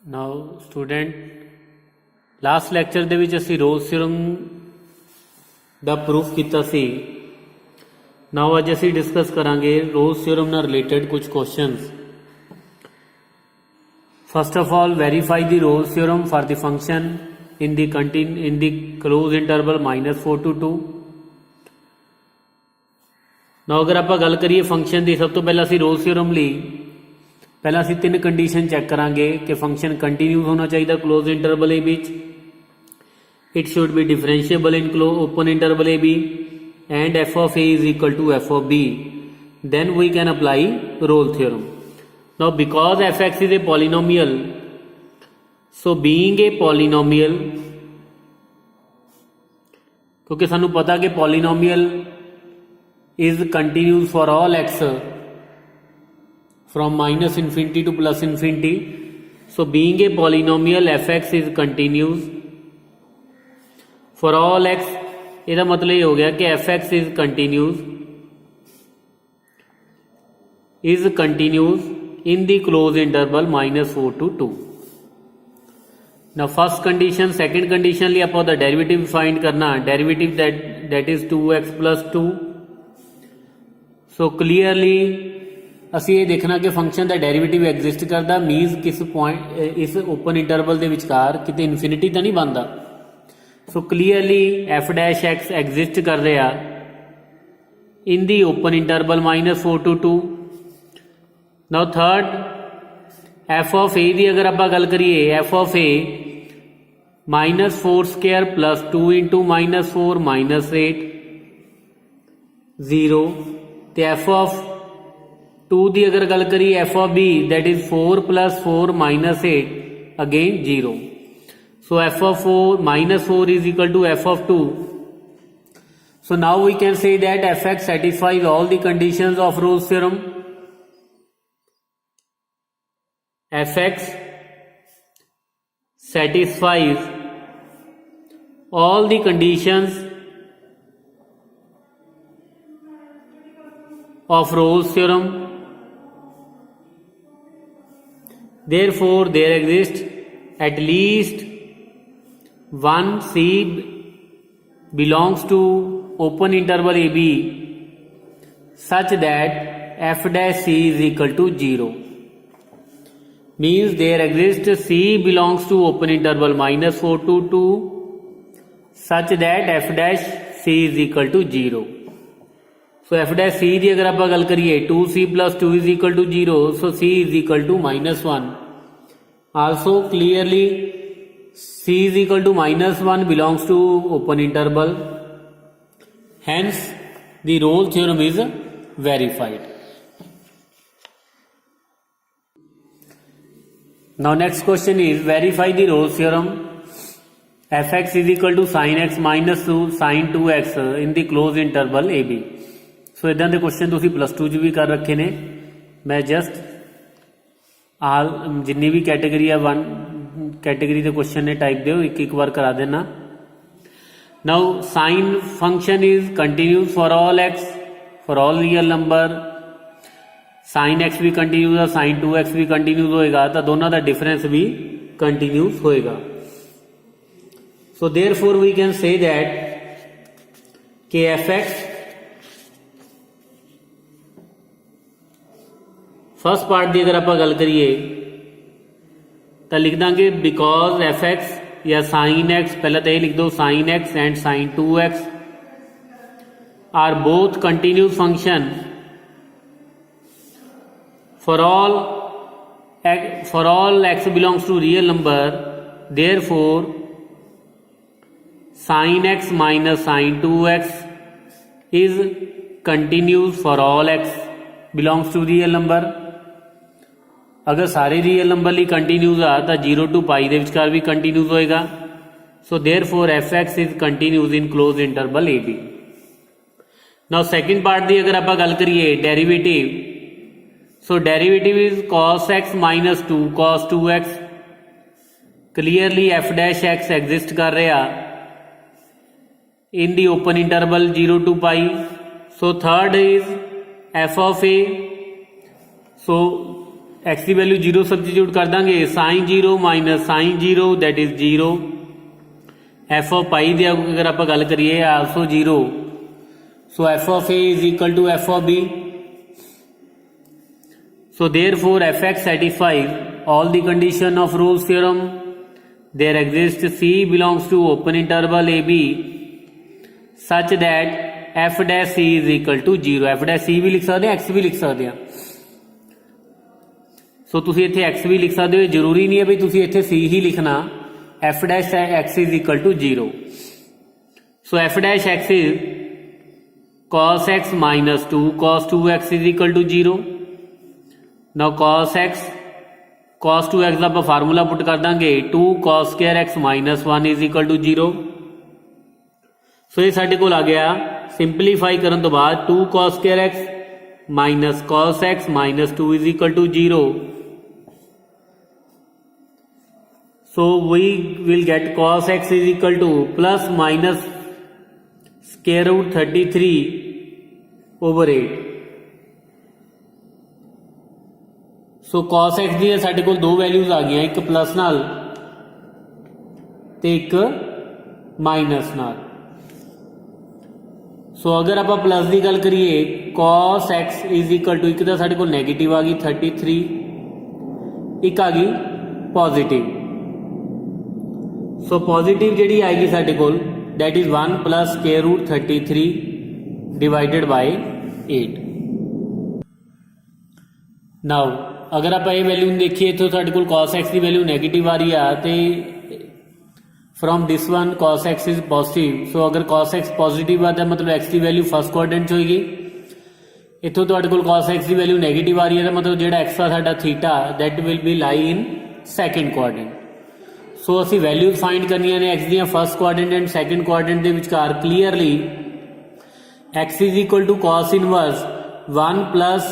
Now student last lecture दे विच असी Rolle's theorem दा proof कीता सी। नाउ अज असी डिस्कस करांगे रोल्स थ्योरम नाल रिलेटेड कुछ questions. First of all verify the Rolle's theorem for the function in the close interval -4 to 2। Now अगर आप गल करिए फंक्शन की, सब तो पहला असी रोल्स थ्योरम ली पहला असी 3 कंडीशन चैक करांगे कि फंक्शन कंटीन्यूस होना चाहिए क्लोज इंटरवल ए बीच, it should be differentiable in open interval A B and F of A is equal to F of B. Then we can apply Rolle theorem. Now because F X is a polynomial, so being a polynomial, क्योंकि सानू पता कि polynomial is continuous for all X from minus infinity to plus infinity. So being a polynomial fx is continuous for all x। ਇਹਦਾ मतलब ये हो गया कि fx is continuous in the closed interval -4 to 2। Now first condition, second condition ਲਈ ਆਪਾਂ ਉਹਦਾ derivative find करना, derivative that is 2x plus 2। So clearly ਅਸੀਂ ਇਹ देखना कि फंक्शन का डेरिवेटिव एग्जिस्ट करता, मीनस किस पॉइंट इस ओपन इंटरवल के विचकार किते इनफिनिटी तो नहीं बनता। So clearly F dash X exist कर रहा in the open interval -4 to 2। Now third F of A की अगर आप गल करिए, एफ ऑफ ए -4² + 2 × -4 -8 0। तो एफ ऑफ 2 की अगर गल करिए F of B, that is 4 + 4 -8 again 0। So F of 4 -4 is equal to F of 2। So now we can say that F X satisfies all the conditions of Rolle's theorem. F X satisfies all the conditions of Rolle's theorem, therefore there exists at least one C belongs to open interval AB such that f dash C is equal to 0। means there exists C belongs to open interval -4 to 2 such that f dash C is equal to 0। So F dash C की अगर आप गल करिए 2c + 2 is equal to 0, so c is equal to -1। Also clearly c is equal to -1 belongs to open interval, hence the Rolle theorem is verified. Now next question is verify the Rolle theorem F X is equal to sin x -2 sin 2x in the close interval A B. So इदां दे question तुसीं +2 च भी कर रखे ने। मैं just आल जिन्नी भी कैटेगरी है 1 कैटेगरी के क्वेश्चन ने टाइप दो एक बार करा देना। Now sine function is continuous for all x, for all real number. Sine x भी कंटिन्यूस है, साइन 2x भी कंटिन्यूस होएगा, तो दोनों का डिफरेंस भी कंटिन्यूस होएगा। So therefore we can say that के एफ एक्स फर्स्ट पार्ट की अगर आप गल करिए तो लिख देंगे बिकॉज एफ एक्स या साइन एक्स, पहले तो ये लिख दो sine X and sine 2x are both continuous function for all X belongs to real number, therefore sine X minus sine 2x is continuous for all X belongs to real number. अगर सारे real number लिए continuous आ तो 0 to π के विचकार भी continuous होएगा। So therefore F X is continuous in close interval A B. Now second part की अगर आप गल करिए derivative, so derivative is cos x -2 cos 2x। Clearly F dash X exist कर रहा in the open interval 0 to π। So third is F of A, so X की value 0 substitute कर देंगे, sine 0 minus sign 0 that is 0। F of pi की अगर आप गल करिए also 0, so F of A is equal to F of B. So therefore F X satisfies all the condition of Rolle's theorem. There exist C belongs to open interval A B such that F dash C is equal to 0। F dash C भी लिख सकते हैं, x भी लिख सकते हैं। सो तुसी इत्थे एक्स भी लिख सकते हो, जरूरी नहीं है भी तुसी इत्थे सी ही लिखना। F dash X is equal to 0। So F dash X is cos x minus 2 cos 2x is equal to 0। Now cos 2x का आप फार्मूला पुट कर देंगे 2 cos square x minus 1 is equal to 0। So ये साडे कोल आ गया simplify करने तो बाद 2 cos square x minus cos x minus 2 is equal to 0। So we will get cos x is equal to plus minus square root 33 over 8। So cos x दी साडे कोल दो values आ गई, एक प्लस नाल ते एक माइनस नाल। सो अगर आप प्लस की गल करिए cos x is equal to, एक तो साडे कोल नैगेटिव आ गई 33, एक आ गई पॉजिटिव। सो पॉजिटिव जी आएगी साडे कोल that is 1 plus square root 33 divided by 8। Now अगर आप ये वैल्यू देखिए तो साडे कोल cos x की वैल्यू नैगेटिव आ रही है तो from this one cos x is positive. So अगर cos x पॉजिटिव आता है मतलब x की वैल्यू फर्स्ट क्वाड्रेंट होगी। इतों तुहाडे कोल cos x की वैल्यू नैगेटिव आ रही है तो मतलब जो x आ साडा theta that will be lie in second quadrant. So असी वैल्यूज फाइंड करनिया ने एक्स दियां first quadrant and second quadrant दे विचकार clearly X is equal to cos inverse 1 plus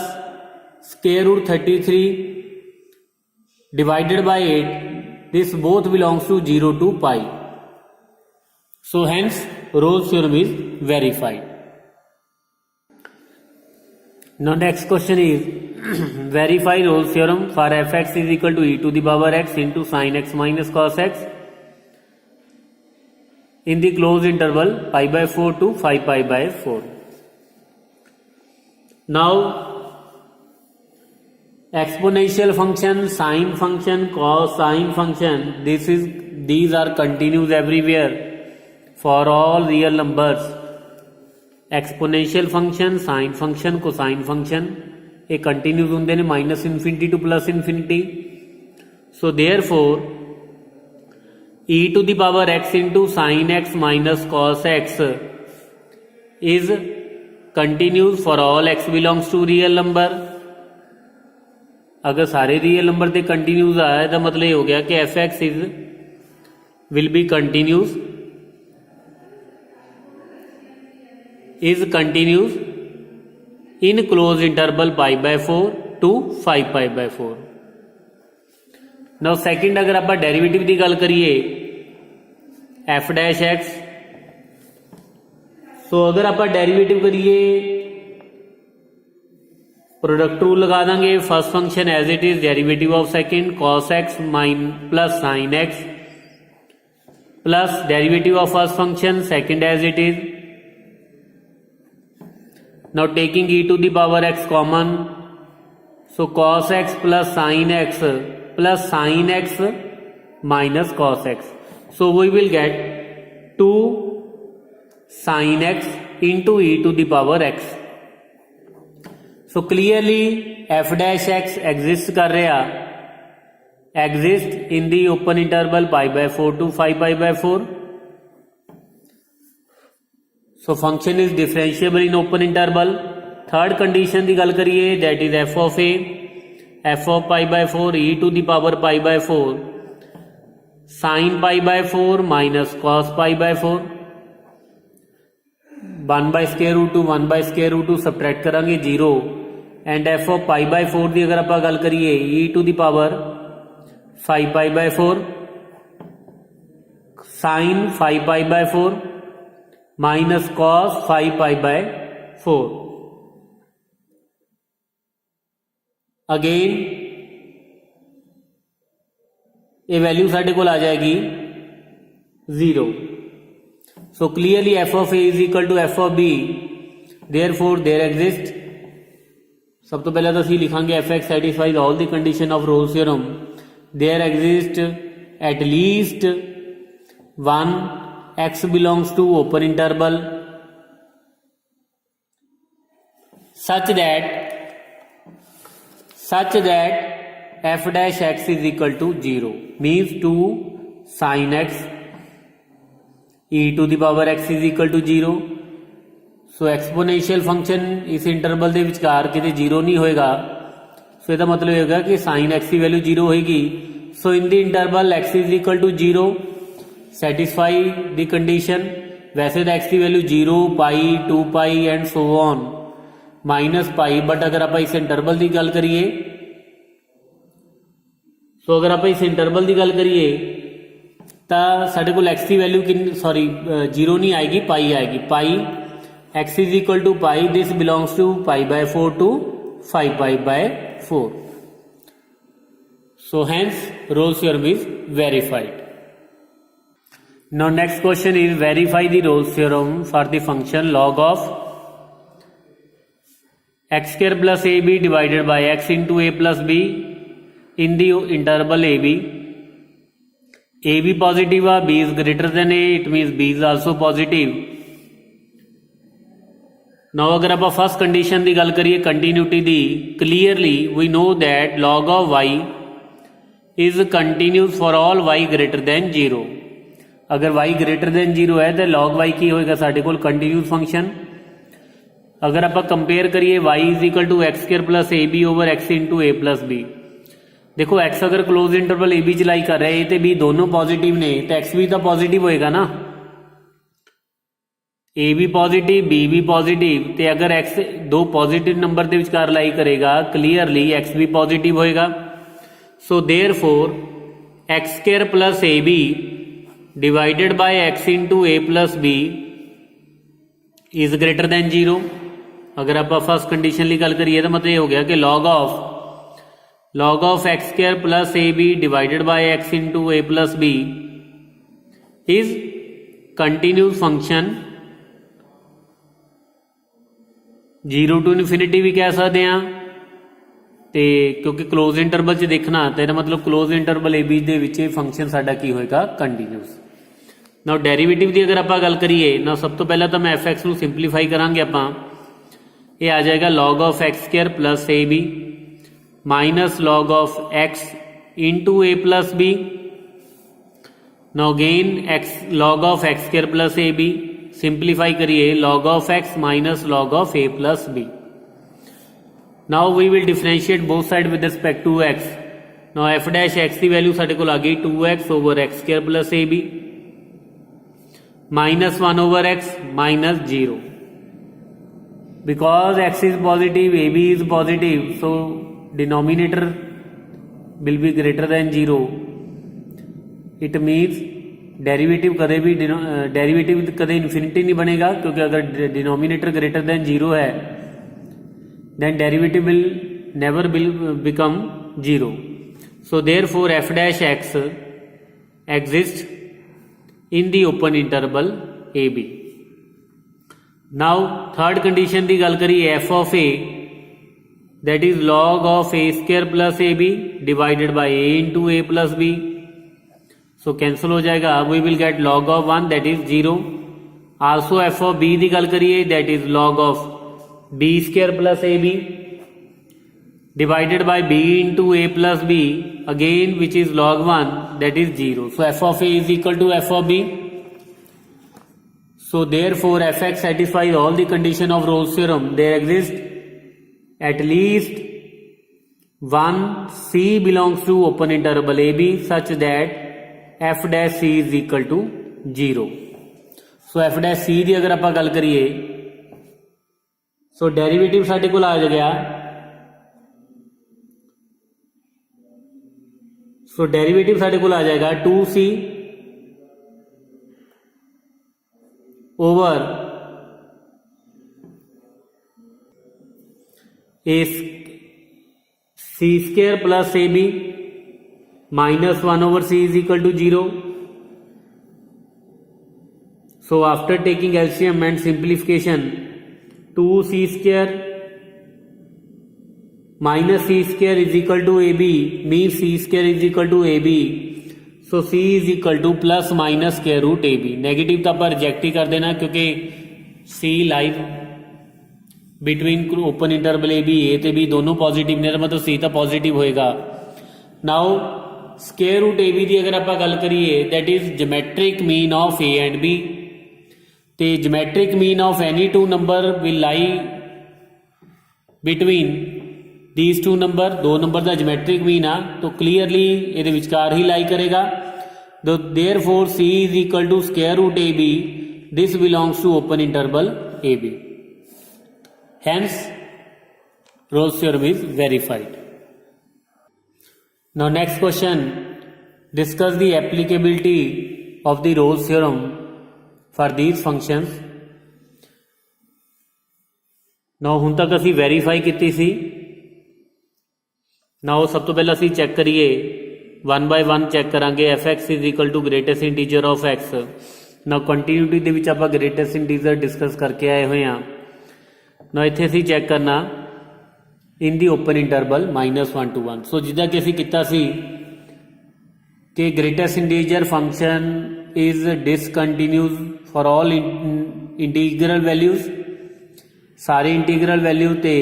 square root 33 divided by 8। This both belongs to 0 to pi. So hence Rolle's theorem is verified. Now next question is verify Rolle's theorem for fx is equal to e to the power x into sin x minus cos x in the closed interval pi by 4 to 5 pi by 4. Now exponential function, sine function, cosine function, these are continuous everywhere for all real numbers. Exponential function, sine function, cosine function ये continuous होंगे ने minus infinity to plus infinity. So therefore e to the power x into sine X minus cos X is continuous for all x belongs to real number. अगर सारे real number से continuous आया तो मतलब ये हो गया कि F X is will be continuous is continuous in closed interval pi by 4 to 5 pi by 4. Now second अगर आप डेरिवेटिव की गल करिए एफ डैश एक्स, सो अगर आप डेरिवेटिव करिए प्रोडक्ट रूल लगा देंगे। First function as it is derivative of second cos x minus plus sine X plus derivative of first function second as it is. Now taking e to the power x common, so cos x plus sin x minus cos x. So we will get 2 sin x into e to the power x. So clearly f dash x exists कर रहा, exist in the open interval pi by 4 to 5 pi by 4. So function is differentiable in open interval. Third condition की गल करिए that is F of pi by 4 E to the power pi by 4 sine pi by 4 minus cos pi by 4 1 by square root 2 1 by square root 2 subtract करांगे 0 and F of pi by 4 की अगर आप गल करिए E to the power 5 pi by 4 sine 5 pi by 4 minus cos 5 pi by 4। Again ये value साढ़े को आ जाएगी 0। So clearly F of A is equal to F of B, therefore there exist, सब तो पहले तो असीं लिखांगे F X satisfies all the condition of Rolle's theorem, there exist at least one X belongs to open interval such that f dash x is equal to 0, means 2 sin x e to the power x is equal to 0। So exponential function इस interval के विचकार किते 0 नहीं होएगा, सो इसका मतलब होगा कि sine x की वैल्यू 0 होएगी। So in the interval x is equal to 0 satisfy the condition. वैसे तो x की value 0 pi 2 pi and so on minus pi, but अगर आप इस इंटरवल की गल करिए, सो अगर आप इस इंटरवल की गल करिए तो साढ़े को एक्स की वैल्यू कि सॉरी 0 नहीं आएगी, पाई आएगी। Pi X is equal to pi, this belongs to pi by 4 to 5 pi by 4। So hence Rolle's theorem is verified. Now next question is verify the Rolle's theorem for the function log of x square plus ab divided by x into a plus b in the interval ab positive a, b is greater than a, it means b is also positive। now अगर आप first condition की गल करिए continuity दी, clearly we know that log of y is continuous for all y greater than 0। अगर y greater than 0 है तो log y की होएगा साढ़े कोल कंटिन्यूस फंक्शन। अगर आप कंपेयर करिए y is equal to X square plus A B over X into A plus B, देखो x अगर क्लोज इंटरवल ए बी च लाई कर रहे हैं तो b दोनों पॉजिटिव ने, तो x भी तो पॉजिटिव होएगा ना, ए भी पॉजिटिव बी भी पॉजिटिव, तो अगर x दो पॉजिटिव नंबर के विचकार लाई करेगा क्लीयरली x भी पॉजिटिव होएगा। So therefore X square plus A B divided by X into A plus B is greater than 0। अगर आप फर्स्ट कंडीशन की गल करिए तो मतलब ये हो गया कि log of X square plus A B divided by X into A plus B is continuous function, 0 to infinity भी कह सकते हैं, तो क्योंकि क्लोज इंटरवल च देखना तो यह मतलब क्लोज इंटरवल ए बी के फंक्शन साडा की होएगा कंटिन्यूस। नाउ डेरीवेटिव की अगर आप गल करिए ना, सब तो पहला तो मैं एफ एक्स सिंपलीफाई करांगे आप, ये आ जाएगा log of X square plus A B minus log of X into A plus B. Now again X log of X square plus A B, simplify करिए log of X minus log of A plus B. Now we will differentiate both side with respect to X. Now F dash X की value साढ़े को आ गई 2x over X square plus A B minus 1 over X minus 0। because x is positive ab is positive, so denominator will be greater than 0, it means derivative कदे भी derivative कदे infinity नहीं बनेगा, क्योंकि अगर डिनोमिनेटर ग्रेटर देन 0 है then derivative will never will become 0। So therefore F dash X exist in the open interval A B. Now third condition की गल करिए F of A, that is log of A square plus A B divided by A into A plus B. So cancel हो जाएगा, we will get log of 1 that is 0। Also F of B की गल करिए that is log of B square plus A B divided by B into A plus B again which is log 1 that is 0। So F of A is equal to F of B. So therefore fx satisfies all the condition of Rolle's theorem. There exists at least one c belongs to open interval ab such that f dash c is equal to 0. So f dash c की अगर आप गल करिए so derivative साडे कोल आ गया, so derivative साडे कोल आ जाएगा 2c over A C square plus A B minus 1 over c is equal to 0. So after taking LCM and simplification, 2c square minus c square is equal to AB means c square is equal to AB. So c is equal to plus minus square root AB. Negative तो आप reject ही कर देना क्योंकि c live between open interval A B A ते B दोनों positive ने, मतलब c तो पॉजिटिव होएगा. Now square root A B की अगर आप गल करिए that is geometric mean of A and B. तो geometric mean of any two number will lie between these two number. दो नंबर का जोमैट्रिक मीन आ तो क्लीयरली ये विचकार ही लाई करेगा. Therefore c is equal to square root A B. This belongs to open interval A B. Hence, Rolle's theorem is verified. Now next question, discuss the applicability of the Rolle's theorem for these functions. Now ਹੁਣ तक ਅਸੀਂ verify ਕੀਤੀ ਸੀ. Now ਸਭ ਤੋਂ ਪਹਿਲਾਂ ਅਸੀਂ check ਕਰੀਏ 1 by 1 check ਕਰਾਂਗੇ fx is equal to greatest integer of x. Now continuity ਦੇ ਵਿੱਚ ਆਪਾਂ greatest integer discuss ਕਰਕੇ ਆਏ ਹੋਏ ਹਾਂ. ਨਾ ਇੱਥੇ ਅਸੀਂ ਚੈੱਕ ਕਰਨਾ in the open interval -1 to 1. So ਜਿੱਦਾਂ ਕਿ ਅਸੀਂ ਕੀਤਾ ਸੀ ਕਿ greatest integer function is discontinuous for all integral values. ਸਾਰੇ ਇੰਟੀਗਰਲ ਵੈਲਿਊ ਤੇ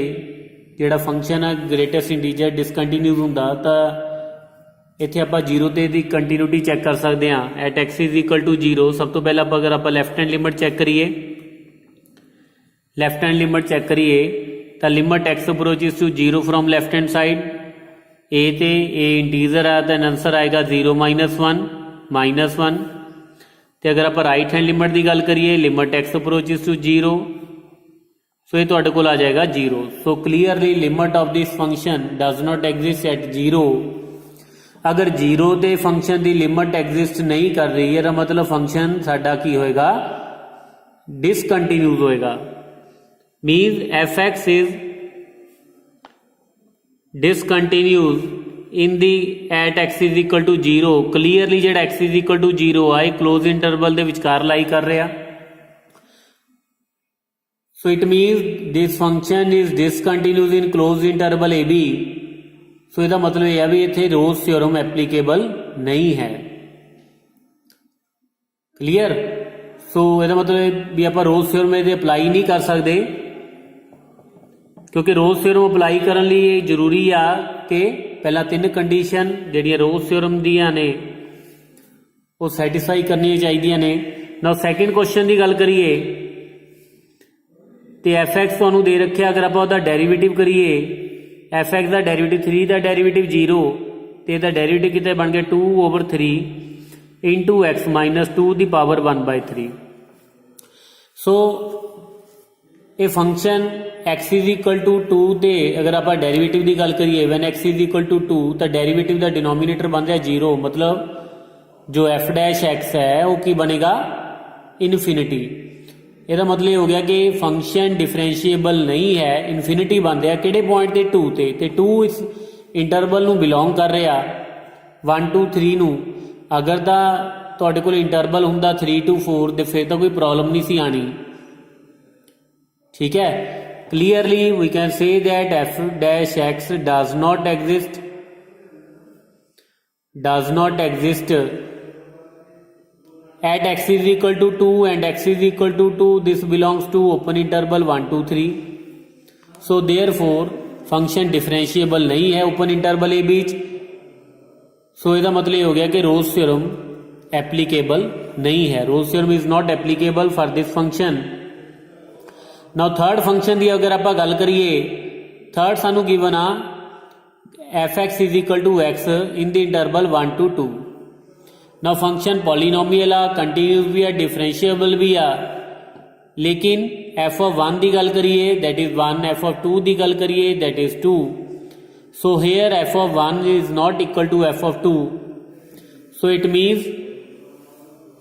ਜਿਹੜਾ ਫੰਕਸ਼ਨ ਆ ਗ੍ਰੇਟੈਸਟ ਇੰਟੀਜਰ ਡਿਸਕੰਟੀਨਿਊਸ ਹੁੰਦਾ ਤਾਂ ਇੱਥੇ ਆਪਾਂ 0 ਤੇ ਦੀ ਕੰਟੀਨਿਊਟੀ ਚੈੱਕ ਕਰ ਸਕਦੇ ਹਾਂ. At x is equal to 0 ਸਭ ਤੋਂ ਪਹਿਲਾਂ ਅਗਰ ਆਪਾਂ ਲੈਫਟ ਹੈਂਡ ਲਿਮਿਟ ਚੈੱਕ ਕਰੀਏ, लेफ्ट हैंड लिमिट चेक करिए तो limit x approaches to 0 from left hand side. A ते ए इंटीजर आया तो आंसर आएगा 0 -1 -1. तो अगर आप राइट हैंड लिमिट की गल करिए limit x approaches to 0 so ये तुहाडे कोल आ जाएगा 0. So clearly limit of this function does not exist at 0. अगर 0 के फंक्शन की लिमिट एग्जिस्ट नहीं कर रही है तो मतलब फंक्शन साडा की होएगा डिसकंटीन्यूस होएगा. means fx is discontinuous in the at x is equal to 0. clearly ਜਿਹੜਾ x is equal to 0 ਆਏ close interval ਦੇ ਵਿਚਕਾਰ लाई ਕਰ ਰਿਹਾ. so it means this function is discontinuous in closed interval ab. so ਇਹਦਾ ਮਤਲਬ ਇਹ ਆ ਵੀ ਇੱਥੇ ਰੋਲਸ ਥਿਓਰਮ ਐਪਲੀਕੇਬਲ ਨਹੀਂ ਹੈ. ਕਲੀਅਰ. ਸੋ ਇਹਦਾ ਮਤਲਬ ਵੀ ਆਪਾਂ ਰੋਲਸ ਥਿਓਰਮ ਇਹਦੇ ਅਪਲਾਈ ਨਹੀਂ ਕਰ ਸਕਦੇ क्योंकि रोल्स थ्योरम अप्लाई करने लिए जरूरी आ कि पहला 3 कंडीशन जिहड़ियां रोल्स थ्योरम दियां ने वो सैटिस्फाई करनी चाहिए ने. नाउ सैकेंड क्वेश्चन की गल करिए तो एफ एक्स तुहानूं दे रखे अगर आप उसका डेरीवेटिव करिए एफ एक्स का डेरीवेटिव 3 का डेरीवेटिव 0 तो इसका डेरीवेटिव कितने बन गया 2/3 इंटू एक्स -2 की पावर 1/3. सो ये function x is equal to 2 ते अगर आप डेरीवेटिव की गल करिए when x is equal to 2 तो डेरीवेटिव का डिनोमीनेटर बन रहा 0. मतलब जो f डैश x है वो की बनेगा इनफिनिटी. ਇਹਦਾ मतलब ये हो गया कि फंक्शन डिफरेंशिएबल नहीं है. इनफिनिटी बन रहा कि पॉइंट ते 2 ते 2 इस इंटरवल नूं बिलोंग कर रहा 1 to 3 नूं. अगर तो तुहाडे कोल इंटरवल हुंदा 3 to 4 तो फिर तो कोई प्रॉब्लम नहीं सी आनी. ठीक है. Clearly we can say that f dash x does not exist at x is equal to 2 and x is equal to 2. this belongs to open interval 1 to 3. so therefore function differentiable नहीं है open interval ए बीच. so इसका मतलब ये हो गया कि Rolle's theorem applicable नहीं है. Rolle's theorem is not applicable for this function. Now third function की अगर आप गल करिए थर्ड सानू गिवन आ F X is equal to X in the interval 1 to 2. Now function polynomial आ कंटीन्यूस भी आ डिफरेंशिएबल भी आ. लेकिन एफ ऑफ 1 की गल करिए दैट इज 1, एफ ऑफ 2 की गल करिए that is 2. So here F of 1 is not equal to F of 2. So it means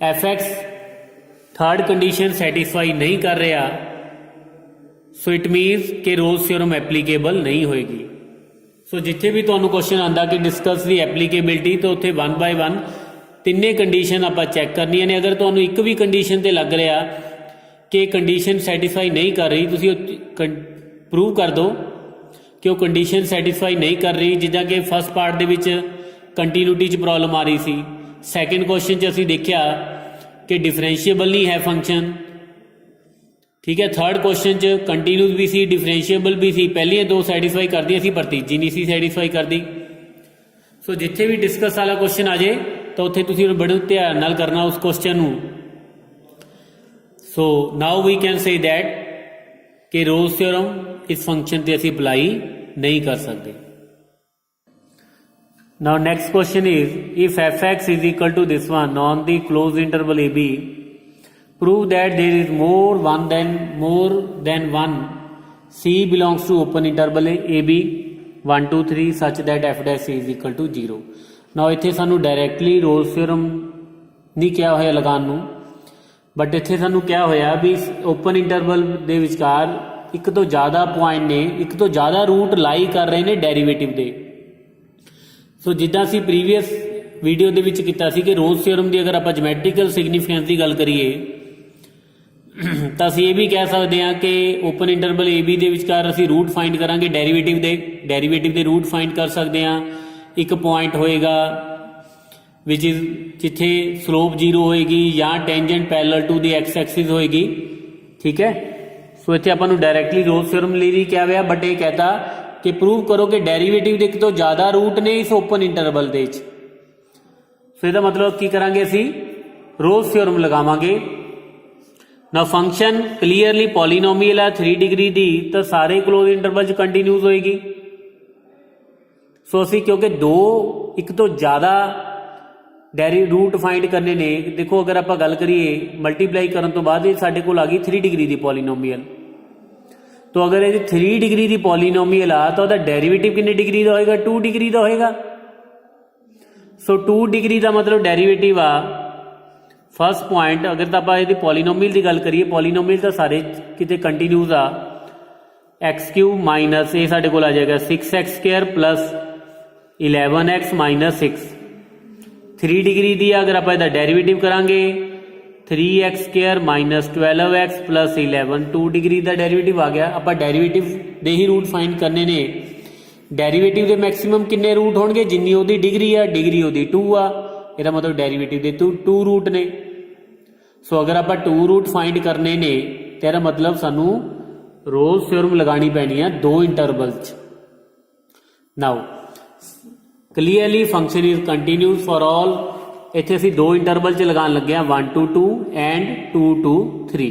F X third condition satisfy नहीं कर रहा. सो इट मीन्स कि रोल्स थ्योरम एप्लीकेबल नहीं होएगी. ਸੋ ਜਿੱਥੇ ਵੀ ਤੁਹਾਨੂੰ ਕੁਐਸਚਨ ਆਂਦਾ ਕਿ ਡਿਸਕਸ ਦੀ ਐਪਲੀਕੇਬਿਲਟੀ ਤਾਂ ਉੱਥੇ 1 ਬਾਈ 1 ਤਿੰਨੇ ਕੰਡੀਸ਼ਨ ਆਪਾਂ ਚੈੱਕ ਕਰਨੀਆਂ ਨੇ। ਅਗਰ ਤੁਹਾਨੂੰ ਇੱਕ ਵੀ ਕੰਡੀਸ਼ਨ ਤੇ ਲੱਗ ਰਿਹਾ ਕਿ ਕੰਡੀਸ਼ਨ ਸੈਟੀਸਫਾਈ ਨਹੀਂ ਕਰ ਰਹੀ, ਤੁਸੀਂ ਪ੍ਰੂਵ ਕਰ ਦਿਓ ਕਿ ਉਹ ਕੰਡੀਸ਼ਨ ਸੈਟੀਸਫਾਈ ਨਹੀਂ ਕਰ ਰਹੀ। ਜਿੱਦਾਂ ਕਿ ਫਸਟ ਪਾਰਟ ਦੇ ਵਿੱਚ ਕੰਟੀਨਿਊਟੀ 'ਚ ਪ੍ਰੋਬਲਮ ਆ ਰਹੀ ਸੀ, ਸੈਕਿੰਡ ਕੁਐਸਚਨ 'ਚ ਅਸੀਂ ਦੇਖਿਆ ਕਿ ਡਿਫਰੈਂਸ਼ੀਏਬਲ ਨਹੀਂ ਹੈ ਫੰਕਸ਼ਨ, ਠੀਕ ਹੈ। ਥਰਡ ਕੁਐਸਚਨ 'ਚ ਕੰਟੀਨਿਊਸ ਵੀ ਸੀ, ਡਿਫਰੈਂਸ਼ੀਏਬਲ ਵੀ ਸੀ। ਪਹਿਲੀਆਂ ਦੋ ਸੈਟੀਸਫਾਈ ਕਰਦੀਆਂ ਸੀ ਪਰ ਤੀਜੀ ਨਹੀਂ ਸੀ ਸੈਟੀਸਫਾਈ ਕਰਦੀ। ਸੋ ਜਿੱਥੇ ਵੀ ਡਿਸਕਸ ਵਾਲਾ ਕੁਐਸਚਨ ਆ ਜਾਏ ਤਾਂ ਉੱਥੇ ਤੁਸੀਂ ਬੜੇ ਧਿਆਨ ਨਾਲ ਕਰਨਾ ਉਸ ਕੁਐਸਚਨ ਨੂੰ। ਸੋ ਨਾਓ ਵੀ ਕੈਨ ਸੇ ਦੈਟ ਕਿ ਰੋਜ਼ ਥਿਓਰਮ ਇਸ ਫੰਕਸ਼ਨ ਤੇ ਅਸੀਂ ਅਪਲਾਈ ਨਹੀਂ ਕਰ ਸਕਦੇ। Now next question is, if fx is equal to this one on the closed interval ab, prove that there is more than one c belongs to open interval ab 1 2 3 such that f dash is equal to 0. Now ਇੱਥੇ ਸਾਨੂੰ directly rolls theorem ਨਹੀਂ ਕਿਹਾ ਹੋਇਆ ਲਗਾਉਣ ਨੂੰ, but ਇੱਥੇ ਸਾਨੂੰ ਕਿਹਾ ਹੋਇਆ ਵੀ ਓਪਨ ਇੰਟਰਵਲ ਦੇ ਵਿਚਕਾਰ ਇੱਕ ਤੋਂ ਜ਼ਿਆਦਾ ਪੁਆਇੰਟ ਨੇ, ਇੱਕ ਤੋਂ ਜ਼ਿਆਦਾ ਰੂਟ ਲਾਈ ਕਰ ਰਹੇ ਨੇ ਡੈਰੀਵੇਟਿਵ ਦੇ। ਸੋ ਜਿੱਦਾਂ ਅਸੀਂ ਪ੍ਰੀਵੀਅਸ ਵੀਡੀਓ ਦੇ ਵਿੱਚ ਕੀਤਾ ਸੀ ਕਿ ਰੋਲਸ ਥਿਓਰਮ ਦੀ ਅਗਰ ਆਪਾਂ ਜਮੈਟ੍ਰੀਕਲ ਸਿਗਨੀਫੀਕੈਂਸ ਦੀ ਗੱਲ ਕਰੀਏ ਤਾਂ ਅਸੀਂ ਇਹ ਵੀ ਕਹਿ ਸਕਦੇ ਹਾਂ ਕਿ ਓਪਨ ਇੰਟਰਵਲ ਏ ਬੀ ਦੇ ਵਿਚਕਾਰ ਅਸੀਂ ਰੂਟ ਫਾਈਂਡ ਕਰਾਂਗੇ ਡੈਰੀਵੇਟਿਵ ਦੇ ਰੂਟ ਫਾਈਂਡ ਕਰ ਸਕਦੇ ਹਾਂ। ਇੱਕ ਪੁਆਇੰਟ ਹੋਏਗਾ ਵਿਚ ਇਜ਼ ਜਿੱਥੇ ਸਲੋਪ 0 ਹੋਏਗੀ ਜਾਂ tangent parallel to the X Axis ਹੋਏਗੀ, ਠੀਕ ਹੈ। ਸੋ ਇੱਥੇ ਆਪਾਂ ਨੂੰ ਡਾਇਰੈਕਟਲੀ ਰੋਲਸ ਥਿਓਰਮ ਲਈ ਨਹੀਂ ਕਿਹਾ ਹੋਇਆ, ਬਟ ਇਹ ਕਹਿਤਾ ਕਿ ਪ੍ਰੂਵ ਕਰੋ ਕਿ ਡੈਰੀਵੇਟਿਵ ਦੇ ਇੱਕ ਤੋਂ ਜ਼ਿਆਦਾ ਰੂਟ ਨੇ ਇਸ ਓਪਨ ਇੰਟਰਵਲ ਦੇ ਵਿੱਚ। ਸੋ ਇਹਦਾ ਮਤਲਬ ਕੀ ਕਰਾਂਗੇ, ਅਸੀਂ ਰੋਲਸ ਥਿਓਰਮ ਲਗਾਵਾਂਗੇ। ਨਾ ਫੰਕਸ਼ਨ ਕਲੀਅਰਲੀ ਪੋਲੀਨੋਮੀਅਲ ਹੈ 3 ਡਿਗਰੀ ਦੀ, ਤਾਂ ਸਾਰੇ ਕਲੋਜ਼ ਇੰਟਰਵਲ 'ਚ ਕੰਟੀਨਿਊਸ ਹੋਏਗੀ। ਸੋ ਅਸੀਂ ਕਿਉਂਕਿ ਇੱਕ ਤੋਂ ਜ਼ਿਆਦਾ ਰੂਟ ਫਾਈਂਡ ਕਰਨੇ ਨੇ, ਦੇਖੋ ਅਗਰ ਆਪਾਂ ਗੱਲ ਕਰੀਏ ਮਲਟੀਪਲਾਈ ਕਰਨ ਤੋਂ ਬਾਅਦ ਇਹ ਸਾਡੇ ਕੋਲ ਆ ਗਈ 3 ਡਿਗਰੀ ਦੀ ਪੋਲੀਨੋਮੀਅਲ। तो अगर ये 3 डिग्री की पॉलीनोमियल आ तो डेरीवेटिव कितने डिग्री का होएगा, 2 डिग्री का होएगा। सो 2 डिग्री का मतलब डेरीवेटिव आ फर्स्ट पॉइंट। अगर तो आप पॉलीनोमियल की गल करिए, पॉलीनोमियल तो सारे कितने कंटीन्यूज आ एक्स क्यूब माइनस ये साढ़े को आ जाएगा 6x² plus 11x minus 6। 3 degree की अगर आप डेरीवेटिव करांगे 3x² minus 12x plus 11, 2 degree का डेरीवेटिव आ गया। आप डेरीवेटिव दे ही रूट फाइंड करने ने। डेरीवेटिव के मैक्सिमम किन्ने रूट होंगे, जिन्नी ओदी डिग्री आ, डिग्री ओदी 2 आ, इसका मतलब डेरीवेटिव के 2 रूट ने। सो अगर आप 2 रूट फाइंड करने ने तो इसका मतलब सानू रोल्स थ्योरम लगानी पैनी है 2 interval. Now clearly function is continuous for all. इत्थे असीं 2 इंटरवल च लगान लगे हैं 1 to 2 and 2 to 3।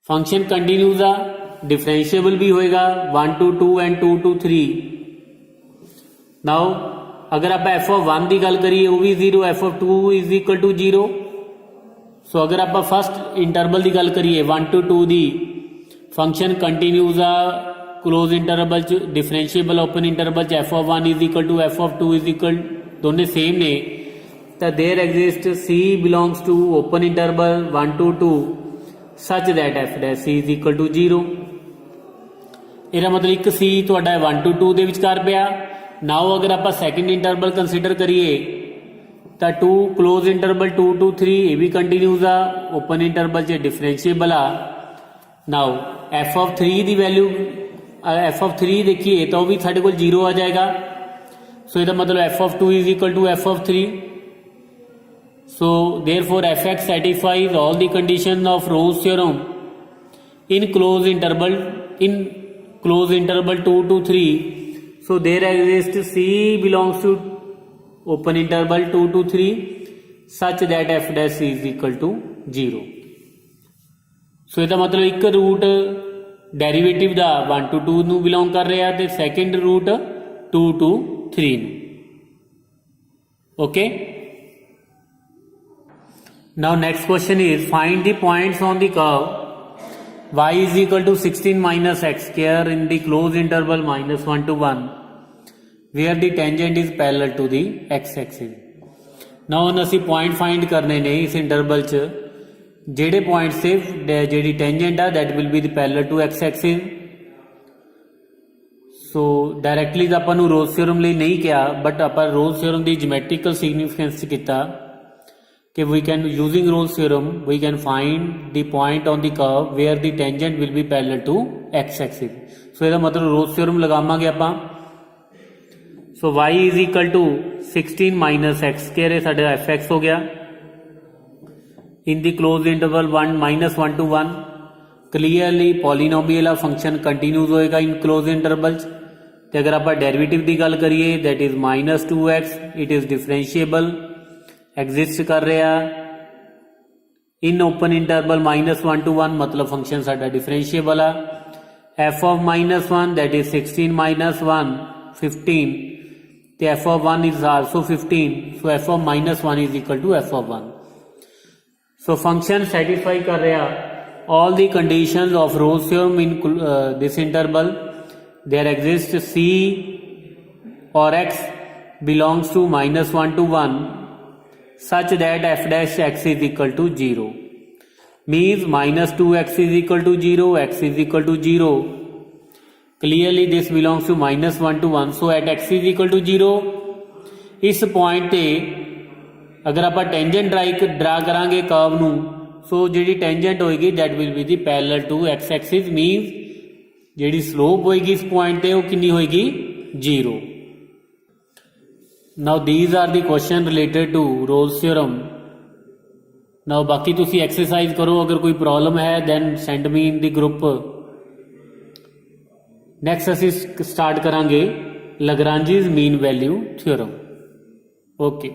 Function continuous आ, डिफरेंशिएबल भी होएगा 1 to 2 एंड 2 to 3। नाउ अगर आप f(1) की गल करिए वो भी 0, f(2) इज इक्वल टू 0। सो अगर आप फर्स्ट इंटरवल की गल करिए 1 to 2 की, फंक्शन कंटीन्यूस आ क्लोज इंटरवल च, डिफरेंशिएबल ओपन इंटरवल च f(1) is equal to f(2) is equal, दोनों सेम ने। तो there exist c belongs to open interval 1 to 2 such that f dash is equal to 0। इसका मतलब एक c तुहाडा 1 to 2 दे विचकार पिया। नाउ अगर आप सैकेंड इंटरवल कंसीडर करिए तो 2 क्लोज इंटरवल 2 to 3 ये भी कंटीन्यूस आ, ओपन इंटरवल च डिफरेंशिएबल आ। नाउ f(3) की वैल्यू f(3) देखिए तो भी साढ़े को 0 आ जाएगा। सो इसका मतलब f(2) is equal to f(3). So therefore fx satisfies all the conditions of Rolle's theorem in closed interval 2 to 3. So there exists c belongs to open interval 2 to 3 such that f dash is equal to 0. सो इसका मतलब एक root derivative का 1 to 2 ਨੂੰ belong ਕਰ ਰਿਹਾ ਤੇ second root 2 to 3 ਨੂੰ। Okay, now next question is find the points on the curve y is equal to 16 minus x square in the closed interval minus 1 to 1 where the tangent is parallel to the x axis। Now हम ਅਸੀਂ point find करने ने इस interval च ਜਿਹੜੇ point ਤੇ ਜਿਹੜੀ tangent ਆ that will be the parallel to x axis। So directly ਤਾਂ ਆਪਾਂ ਨੂੰ ਰੋਜ਼ ਥਿਓਰਮ ਲਈ ਨਹੀਂ ਕਿਹਾ, ਬਟ ਆਪਾਂ ਰੋਜ਼ ਥਿਓਰਮ ਦੀ ਜਿਓਮੈਟ੍ਰੀਕਲ ਸਿਗਨੀਫੀਕੈਂਸ 'ਚ ਕੀਤਾ कि we can, using Rolle's theorem, we can find the point on the curve where the tangent will be parallel to x axis। so ਇਹਦਾ ਮਤਲਬ Rolle's theorem ਲਗਾਵਾਂਗੇ ਆਪਾਂ। so y is equal to 16 minus x square ਸਾਡਾ fx ਹੋ ਗਿਆ in the closed interval 1 minus 1 to 1। clearly polynomial ਆ function continues ਹੋਏਗਾ in closed interval 'ਚ। ਤੇ ਅਗਰ ਆਪਾਂ ਡੈਰੀਵੇਟਿਵ ਦੀ ਗੱਲ ਕਰੀਏ that is minus 2x, it is differentiable, exist ਕਰ ਰਿਹਾ ਇਨ ਓਪਨ ਇੰਟਰਵਲ -1 to 1, ਮਤਲਬ ਫੰਕਸ਼ਨ ਸਾਡਾ ਡਿਫਰੈਂਸ਼ੀਏਬਲ ਆ। f of -1 that is 16 minus 1 15 ਤੇ f of 1 is also 15, so f of -1 is equal to f of 1। so function satisfy ਕਰ ਰਿਹਾ all the conditions of Rolle's theorem in this interval। there exists c or x belongs to -1 to 1 such that f dash x is equal to 0, means minus 2x is equal to 0, x is equal to 0। clearly this belongs to -1 to 1, so at x is equal to 0 इस point ते अगर आप tangent draw करांगे curve नू, so जी tangent होएगी that will be the parallel to X axis, means जी slope होएगी इस पॉइंट ते वो कितनी होएगी 0। now these are the question related to Rolle's theorem। now बाकी तुसी एक्सरसाइज करो, अगर कोई प्रॉब्लम है then send me in the group। next ਅਸੀਂ स्टार्ट करांगे Lagrange's mean value theorem। okay।